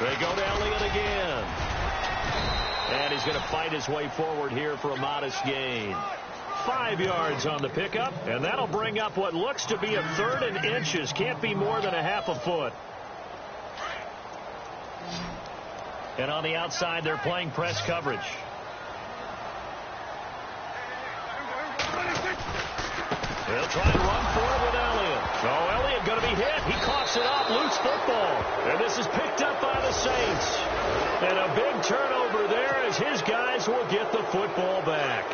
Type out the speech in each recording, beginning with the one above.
They go to Elliott again. And he's going to fight his way forward here for a modest gain. 5 yards on the pickup, and that'll bring up what looks to be a 3rd and inches. Can't be more than a half a foot. And on the outside, they're playing press coverage. They'll try and run for it with Elliott. Oh, Elliott going to be hit. He coughs it up. Loose football. And this is picked up by the Saints. And a big turnover there as his guys will get the football back.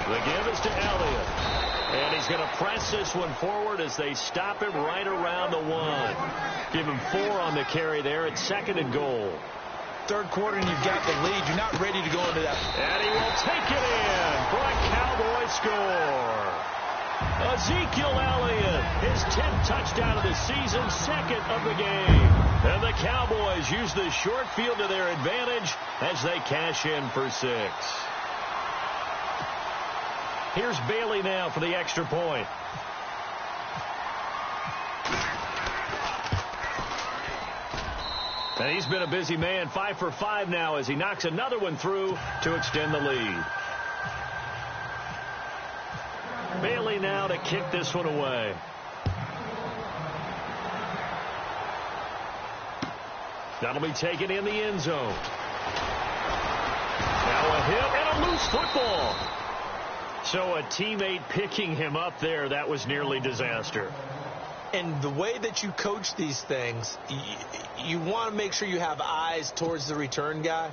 The give is to Elliott. And he's going to press this one forward as they stop him right around the 1. Give him 4 on the carry there at 2nd and goal. 3rd quarter and you've got the lead. You're not ready to go into that. And he will take it in for a Cowboy score. Ezekiel Elliott, his 10th touchdown of the season, 2nd of the game. And the Cowboys use the short field to their advantage as they cash in for 6. Here's Bailey now for the extra point. And he's been a busy man, 5 for 5 now as he knocks another one through to extend the lead. Bailey now to kick this one away. That'll be taken in the end zone. Now a hit and a loose football. So a teammate picking him up there, that was nearly disaster. And the way that you coach these things, you want to make sure you have eyes towards the return guy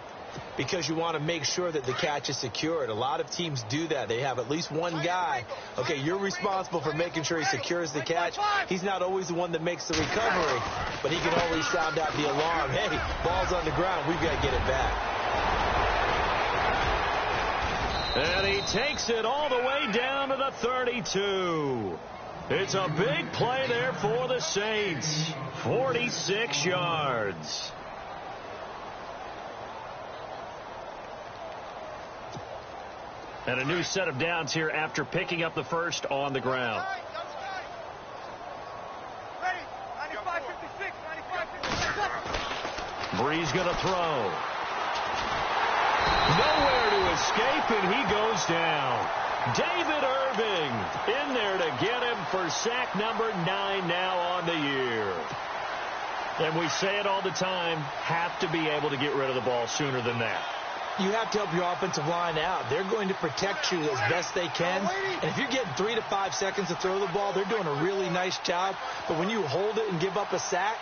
because you want to make sure that the catch is secured. A lot of teams do that. They have at least one guy. Okay, you're responsible for making sure he secures the catch. He's not always the one that makes the recovery, but he can always sound out the alarm. Hey, ball's on the ground. We've got to get it back. And he takes it all the way down to the 32. It's a big play there for the Saints. 46 yards. And a new set of downs here after picking up the first on the ground. Breeze going to throw. Nowhere to escape, and he goes down. David Irving in there to get him for sack number 9 now on the year. And we say it all the time, have to be able to get rid of the ball sooner than that. You have to help your offensive line out. They're going to protect you as best they can. And if you're getting 3 to 5 seconds to throw the ball, they're doing a really nice job. But when you hold it and give up a sack,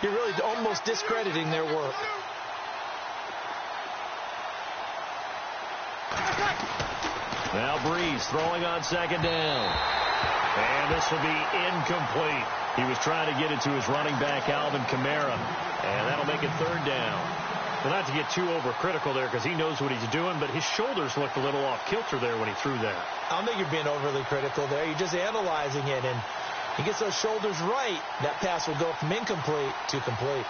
you're really almost discrediting their work. Now Breeze throwing on 2nd down. And this will be incomplete. He was trying to get it to his running back, Alvin Kamara. And that'll make it 3rd down. Well, not to get too overcritical there because he knows what he's doing, but his shoulders looked a little off kilter there when he threw that. I don't think you're being overly critical there. You're just analyzing it, and he gets those shoulders right. That pass will go from incomplete to complete.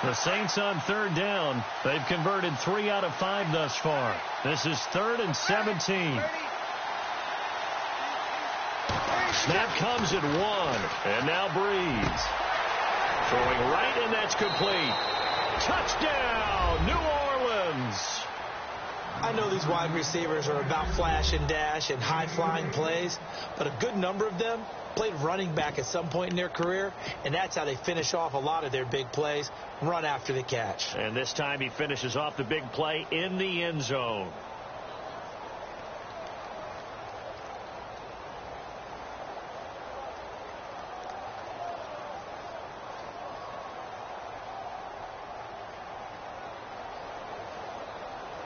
The Saints on 3rd down. They've converted 3 out of 5 thus far. This is 3rd and 17. Snap comes at 1. And now Breeze. Throwing right, and that's complete. Touchdown, New Orleans. I know these wide receivers are about flash and dash and high-flying plays, but a good number of them played running back at some point in their career, and that's how they finish off a lot of their big plays, run after the catch. And this time he finishes off the big play in the end zone.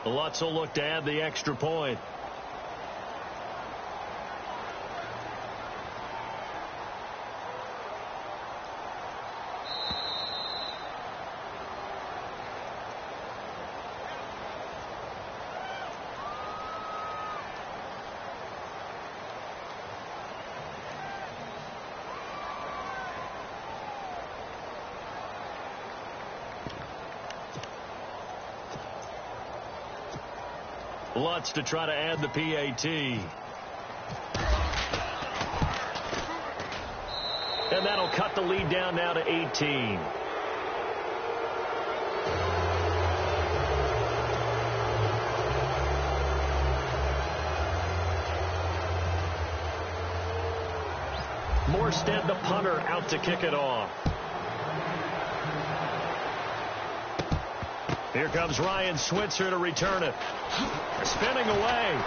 Lutz will look to add the extra point. Lutz to try to add the PAT. And that'll cut the lead down now to 18. Morstead, the punter, out to kick it off. Here comes Ryan Switzer to return it. Spinning away.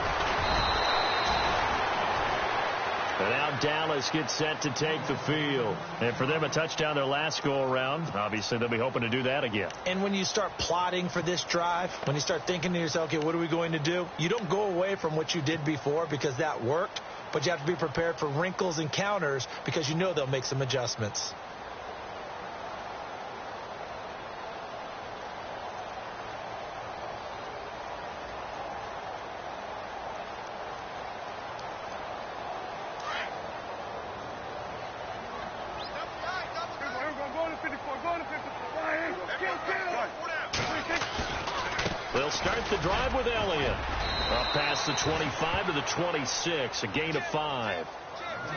And now Dallas gets set to take the field. And for them, a touchdown their last go-around. Obviously, they'll be hoping to do that again. And when you start plotting for this drive, when you start thinking to yourself, okay, what are we going to do? You don't go away from what you did before because that worked. But you have to be prepared for wrinkles and counters because you know they'll make some adjustments. They'll start the drive with Elliott. Up past the 25 to the 26, a gain of 5.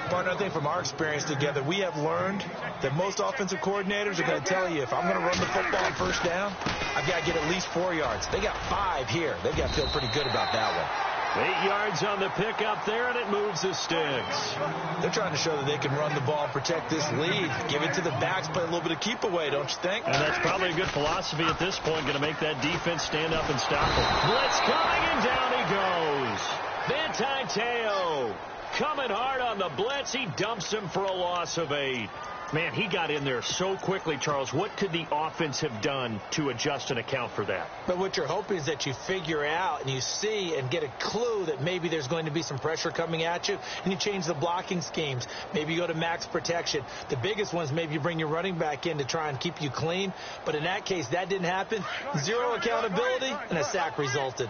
Partner, I think from our experience together, we have learned that most offensive coordinators are going to tell you, if I'm going to run the football on first down, I've got to get at least 4 yards. They got 5 here. They've got to feel pretty good about that one. 8 yards on the pickup there, and it moves the sticks. They're trying to show that they can run the ball and protect this lead. Give it to the backs, play a little bit of keep away, don't you think? And that's probably a good philosophy at this point, going to make that defense stand up and stop it. Blitz coming, and down he goes. Manti Te'o coming hard on the blitz. He dumps him for a loss of 8. Man, he got in there so quickly, Charles. What could the offense have done to adjust and account for that? But what you're hoping is that you figure out and you see and get a clue that maybe there's going to be some pressure coming at you, and you change the blocking schemes. Maybe you go to max protection. The biggest one is maybe you bring your running back in to try and keep you clean. But in that case, that didn't happen. 0 accountability, and a sack resulted.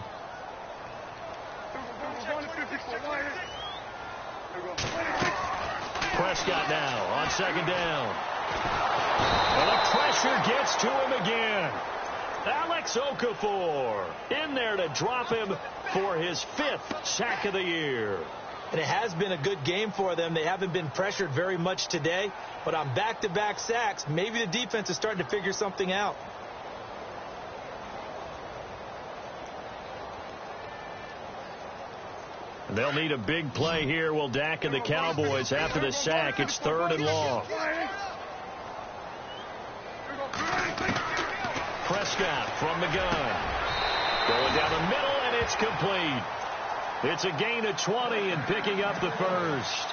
Prescott now on second down. And the pressure gets to him again. Alex Okafor in there to drop him for his 5th sack of the year. And it has been a good game for them. They haven't been pressured very much today. But on back-to-back sacks, maybe the defense is starting to figure something out. They'll need a big play here. Will Dak and the Cowboys after the sack. It's 3rd and long. Prescott from the gun. Going down the middle, and it's complete. It's a gain of 20 and picking up the first.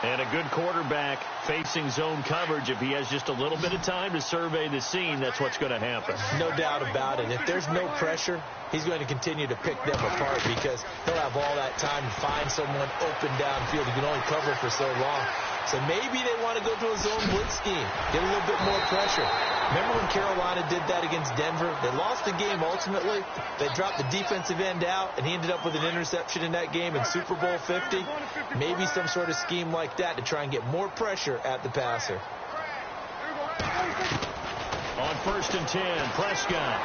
And a good quarterback facing zone coverage. If he has just a little bit of time to survey the scene, that's what's going to happen. No doubt about it. If there's no pressure, he's going to continue to pick them apart because he'll have all that time to find someone open downfield. He can only cover for so long. So maybe they want to go to a zone blitz scheme, get a little bit more pressure. Remember when Carolina did that against Denver? They lost the game ultimately. They dropped the defensive end out, and he ended up with an interception in that game in Super Bowl 50. Maybe some sort of scheme like that to try and get more pressure at the passer. On 1st and 10, Prescott.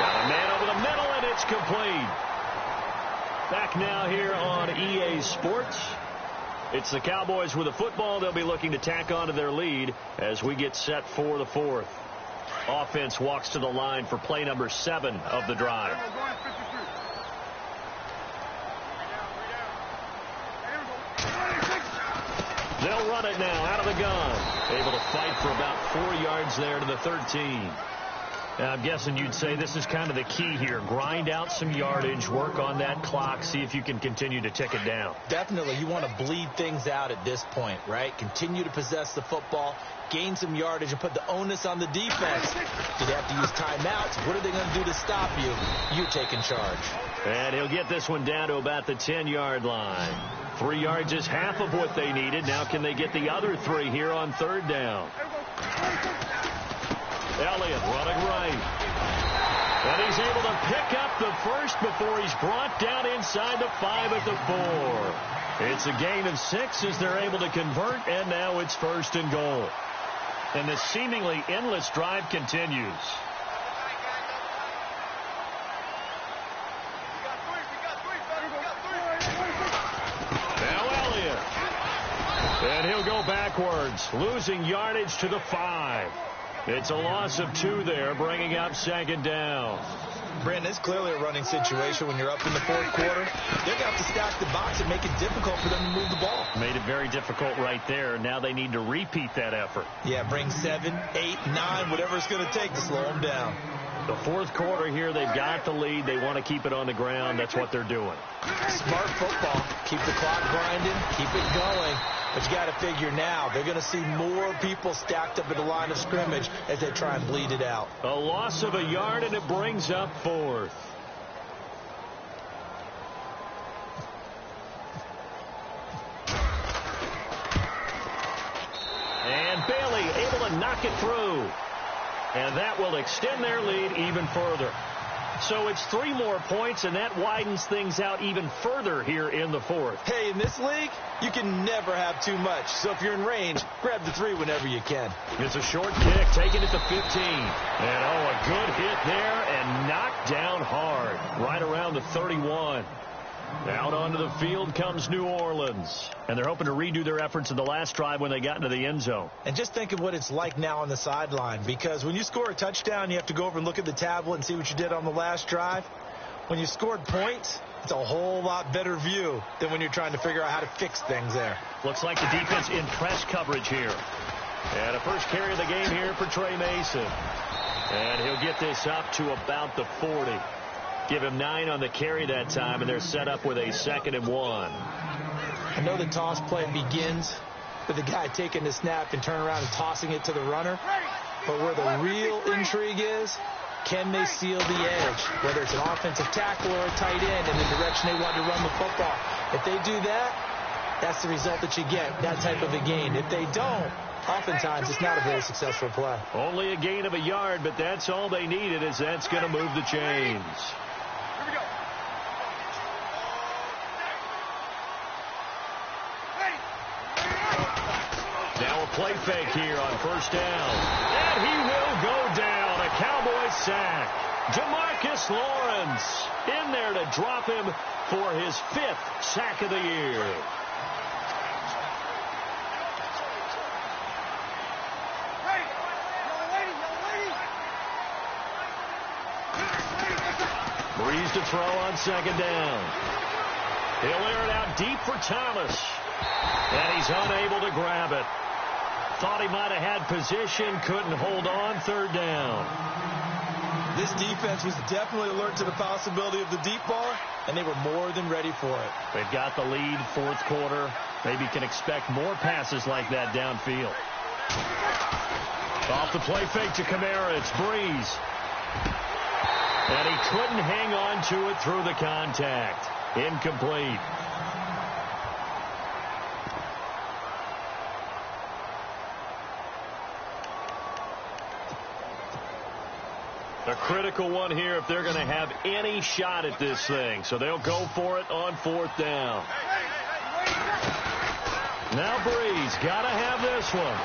Got a man over the middle, and it's complete. Back now here on EA Sports. It's the Cowboys with the football. They'll be looking to tack on to their lead as we get set for the 4th. Offense walks to the line for play number 7 of the drive. They'll run it now out of the gun. Able to fight for about 4 yards there to the 13. Now, I'm guessing you'd say this is kind of the key here. Grind out some yardage, work on that clock, see if you can continue to tick it down. Definitely. You want to bleed things out at this point, right? Continue to possess the football, gain some yardage, and put the onus on the defense. Do they have to use timeouts? What are they going to do to stop you? You taking charge. And he'll get this one down to about the 10-yard line. 3 yards is half of what they needed. Now can they get the other 3 here on 3rd down? Elliott running right. And he's able to pick up the first before he's brought down inside the 5 at the 4. It's a gain of 6 as they're able to convert, and now it's 1st and goal. And the seemingly endless drive continues. backwards, losing yardage to the 5. It's a loss of 2 there, bringing up second down. Brandon, it's clearly a running situation when you're up in the fourth quarter. They're going to have to stack the box and make it difficult for them to move the ball. Made it very difficult right there. Now they need to repeat that effort. Yeah, bring 7, 8, 9, whatever it's going to take to slow them down. The fourth quarter here, they've got the lead. They want to keep it on the ground. That's what they're doing. Smart football. Keep the clock grinding. Keep it going. But you got to figure now, they're going to see more people stacked up at the line of scrimmage as they try and bleed it out. A loss of a yard, and it brings up 4th. And Bailey able to knock it through. And that will extend their lead even further. So it's 3 more points, and that widens things out even further here in the fourth. Hey, in this league, you can never have too much. So if you're in range, grab the 3 whenever you can. It's a short kick, taken at the 15. And, a good hit there and knocked down hard. Right around the 31. Out onto the field comes New Orleans. And they're hoping to redo their efforts in the last drive when they got into the end zone. And just think of what it's like now on the sideline. Because when you score a touchdown, you have to go over and look at the tablet and see what you did on the last drive. When you scored points, it's a whole lot better view than when you're trying to figure out how to fix things there. Looks like the defense in press coverage here. And a first carry of the game here for Trey Mason. And he'll get this up to about the 40. Give him 9 on the carry that time, and they're set up with a 2nd and 1. I know the toss play begins with the guy taking the snap and turning around and tossing it to the runner. But where the real intrigue is, can they seal the edge? Whether it's an offensive tackle or a tight end in the direction they want to run the football. If they do that, that's the result that you get, that type of a gain. If they don't, oftentimes it's not a very successful play. Only a gain of a yard, but that's all they needed, as that's going to move the chains. Now a play fake here on first down. And he will go down. A Cowboy sack. DeMarcus Lawrence in there to drop him for his 5th sack of the year. Breeze to throw on second down. He'll air it out deep for Thomas. And he's unable to grab it. Thought he might have had position, couldn't hold on, third down. This defense was definitely alert to the possibility of the deep ball, and they were more than ready for it. They've got the lead, fourth quarter. Maybe can expect more passes like that downfield. Off the play fake to Kamara, it's Breeze. And he couldn't hang on to it through the contact. Incomplete. A critical one here if they're going to have any shot at this thing. So they'll go for it on fourth down. Now Breeze got to have this one.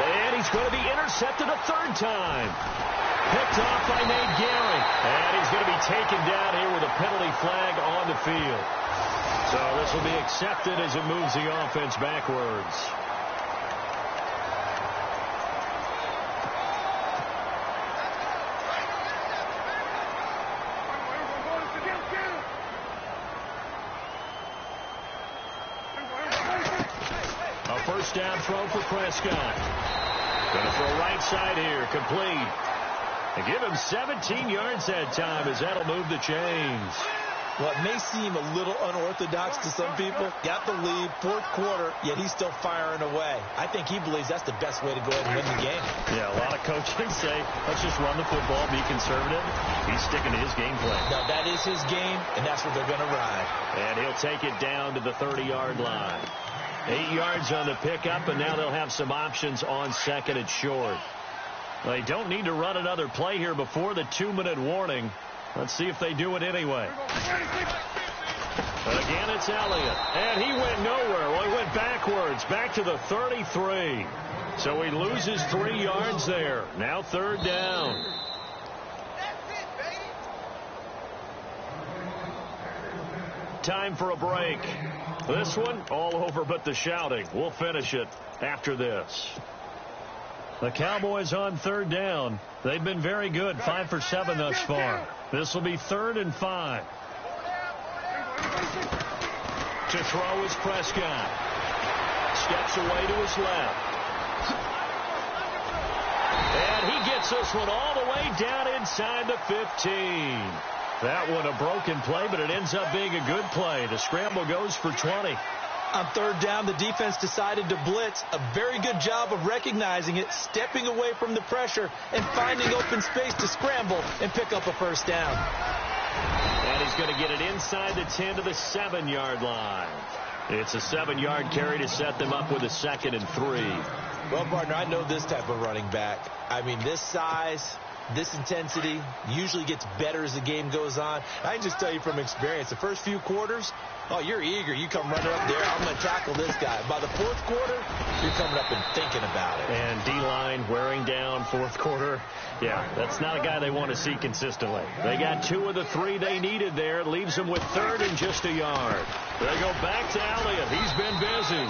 And he's going to be intercepted a third time. Picked off by Nate Gehring. And he's going to be taken down here with a penalty flag on the field. So this will be accepted as it moves the offense backwards. First down throw for Prescott. Going to throw right side here. Complete. And give him 17 yards that time, as that'll move the chains. Well, it may seem a little unorthodox to some people. Got the lead, fourth quarter, yet he's still firing away. I think he believes that's the best way to go ahead and win the game. Yeah, a lot of coaches say, let's just run the football, be conservative. He's sticking to his game plan. No, that is his game, and that's what they're going to ride. And he'll take it down to the 30-yard line. 8 yards on the pickup, and now they'll have some options on second and short. They don't need to run another play here before the 2-minute warning. Let's see if they do it anyway. But again, it's Elliott. And he went nowhere. Well, he went backwards, back to the 33. So he loses 3 yards there. Now third down. Time for a break. This one, all over but the shouting. We'll finish it after this. The Cowboys on third down. They've been very good, 5 for 7 thus far. This will be 3rd and 5. To throw is Prescott. Steps away to his left. And he gets this one all the way down inside the 15. That one a broken play, but it ends up being a good play. The scramble goes for 20. On third down, the defense decided to blitz. A very good job of recognizing it, stepping away from the pressure, and finding open space to scramble and pick up a first down. And he's going to get it inside the 10 to the 7-yard line. It's a 7-yard carry to set them up with a 2nd and 3. Well, partner, I know this type of running back. I mean, this size, this intensity usually gets better as the game goes on. I can just tell you from experience, the first few quarters, oh, you're eager. You come running up there. I'm going to tackle this guy. By the fourth quarter, you're coming up and thinking about it. And D-line wearing down fourth quarter. Yeah, that's not a guy they want to see consistently. They got 2 of the 3 they needed there. It leaves them with 3rd and just a yard. They go back to Elliott. He's been busy.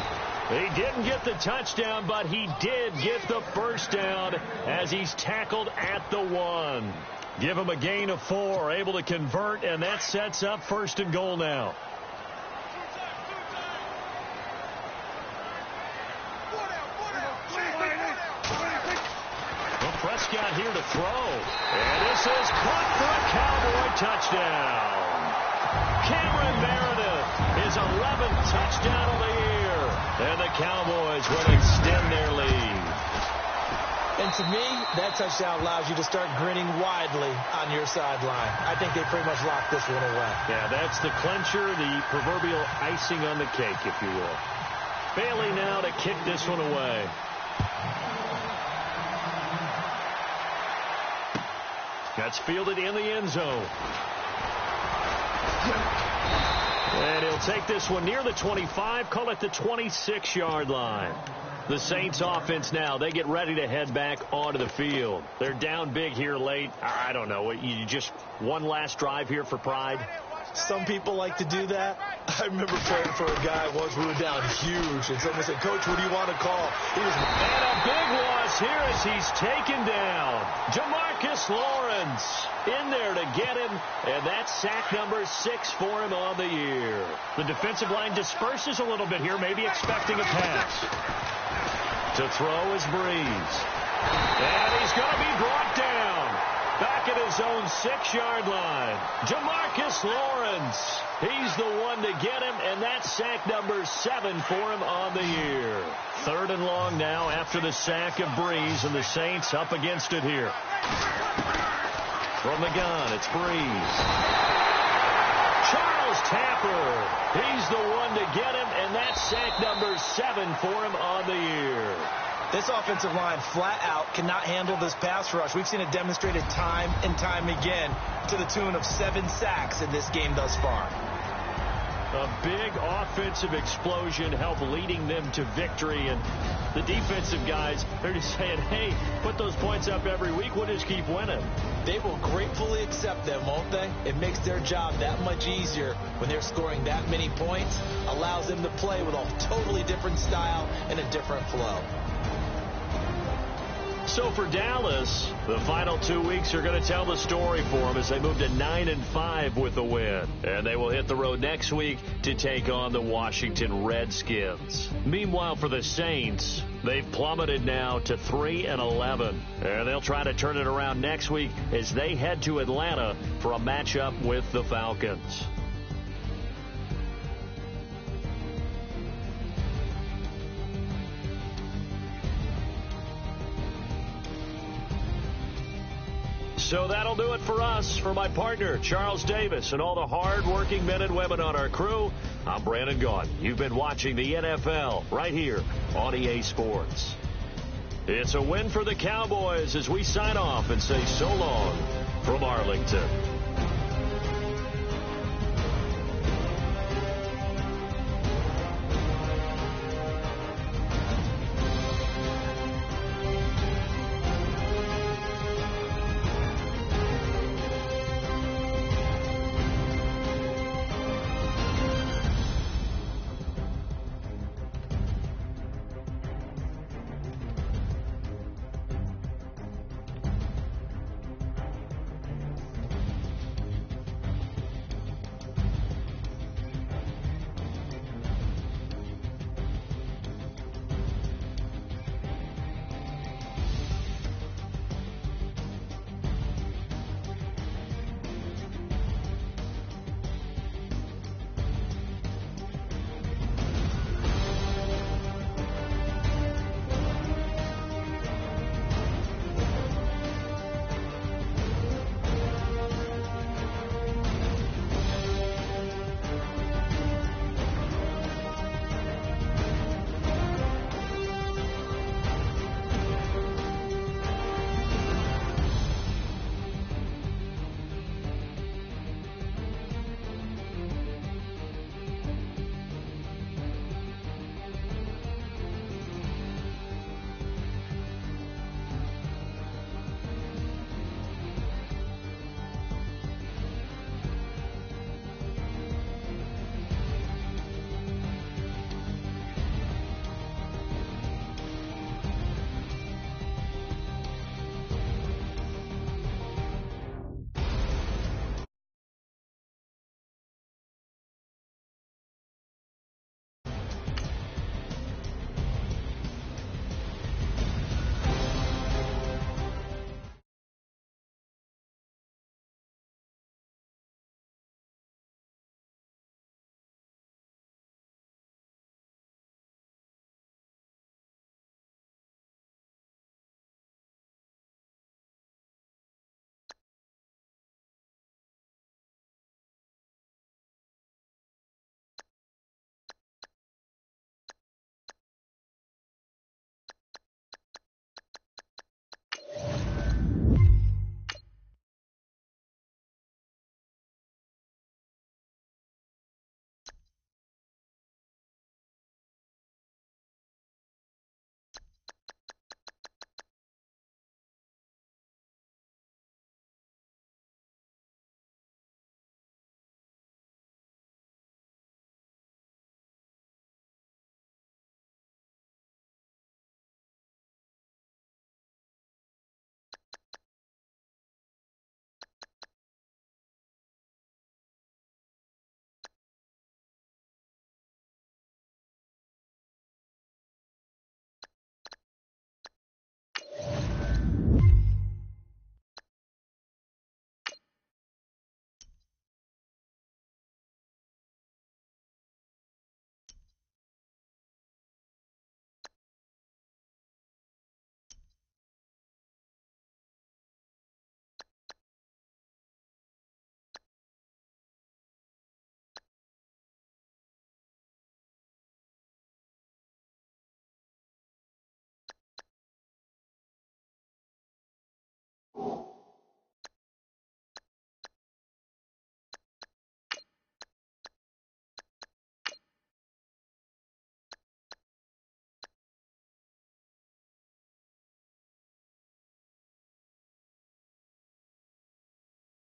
He didn't get the touchdown, but he did get the first down as he's tackled at the 1. Give him a gain of 4, able to convert, and that sets up 1st and goal now. Well, Prescott here to throw, and this is caught for a Cowboy touchdown. Cameron Meredith, his 11th touchdown of the year. And the Cowboys will extend their lead. And to me, that touchdown allows you to start grinning widely on your sideline. I think they pretty much locked this one away. Yeah, that's the clincher, the proverbial icing on the cake, if you will. Bailey now to kick this one away. That's fielded in the end zone. And he'll take this one near the 25, call it the 26-yard line. The Saints offense now, they get ready to head back onto the field. They're down big here late. I don't know. You just one last drive here for pride? Some people like to do that. I remember playing for a guy once. We were down huge, and someone said, "Coach, what do you want to call?" And a big loss here as he's taken down. Jamarcus Lawrence in there to get him, and that's sack number 6 for him on the year. The defensive line disperses a little bit here, maybe expecting a pass. To throw is Breeze. And he's going to be brought down. Back at his own 6-yard line. Jamarcus Lawrence. He's the one to get him, and that's sack number 7 for him on the year. 3rd and long now after the sack of Breeze, and the Saints up against it here. From the gun, it's Breeze. Charles Tapper. He's the one to get him, and that's sack number 7 for him on the year. This offensive line flat out cannot handle this pass rush. We've seen it demonstrated time and time again to the tune of 7 sacks in this game thus far. A big offensive explosion helped leading them to victory, and the defensive guys, they're just saying, hey, put those points up every week, we'll just keep winning. They will gratefully accept them, won't they? It makes their job that much easier when they're scoring that many points, allows them to play with a totally different style and a different flow. So for Dallas, the final 2 weeks are going to tell the story for them as they move to 9-5 with a win. And they will hit the road next week to take on the Washington Redskins. Meanwhile, for the Saints, they've plummeted now to 3-11. And they'll try to turn it around next week as they head to Atlanta for a matchup with the Falcons. So that'll do it for us. For my partner, Charles Davis, and all the hard-working men and women on our crew, I'm Brandon Gaudin. You've been watching the NFL right here on EA Sports. It's a win for the Cowboys as we sign off and say so long from Arlington.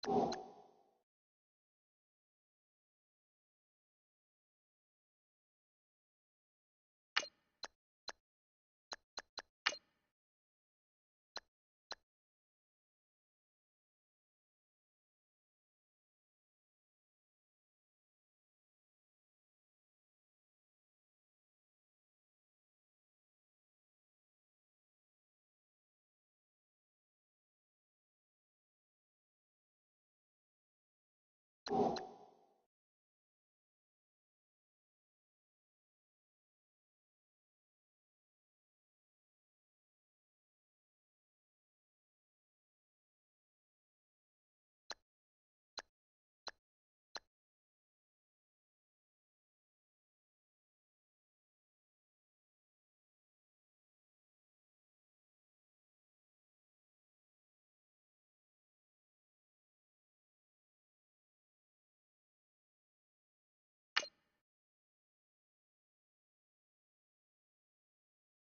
you